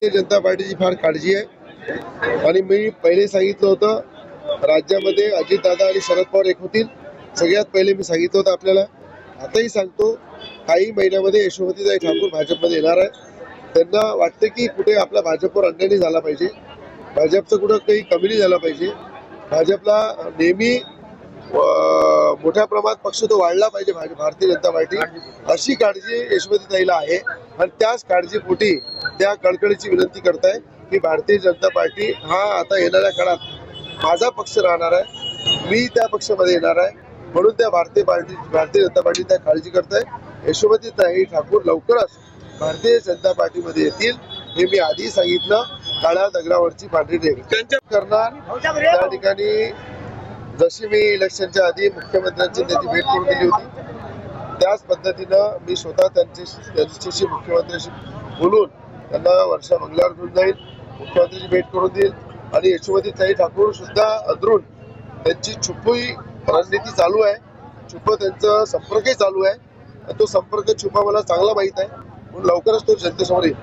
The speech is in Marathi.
भारतीय जनता पार्टीची फार काळजी आहे आणि मी पहिले सांगितलं होतं राज्यामध्ये अजितदादा आणि शरद पवार एक होतील. सगळ्यात पहिले मी सांगितलं होतं आपल्याला. आताही सांगतो, काही महिन्यामध्ये यशोमतीताई ठाकूर भाजपमध्ये येणार आहे. त्यांना वाटतं की कुठे आपला भाजपवर अन्याय नाही झाला पाहिजे, भाजपचं कुठं काही कमी नाही झाला पाहिजे. भाजपला नेहमी मोठ्या प्रमाणात पक्ष तो वाढला पाहिजे भारतीय जनता पार्टी, अशी काळजी यशोमतीताईला आहे. आणि त्याच काळजीपोटी त्या कळकळीची विनंती करताय की भारतीय जनता पार्टी हा आता येणाऱ्या काळात माझा पक्ष राहणार आहे, मी त्या पक्षामध्ये येणार आहे. म्हणून त्या भारतीय जनता पार्टी त्या काळजी करताय. यशोमतीताई ठाकूर लवकरच भारतीय जनता पार्टीमध्ये येतील, हे मी आधी सांगितलं. काळ्या दगडावरची पांढरी रेघ करणार. त्या ठिकाणी जशी मी इलेक्शनच्या आधी मुख्यमंत्र्यांची त्याची भेट करून दिली होती, त्याच पद्धतीनं मी स्वतः त्यांच्याशी मुख्यमंत्र्यांशी बोलून त्यांना वर्षा बंगल्यावर घेऊन जाईल, मुख्यमंत्र्यांची भेट करून देईल. आणि यशोमतीताई ठाकूर सुद्धा अधरून त्यांची छुपी रणनीती चालू आहे, छुप त्यांचा संपर्कही चालू आहे. तो संपर्क छुपा मला चांगला माहित आहे, म्हणून लवकरच तो जनतेसमोर येईल.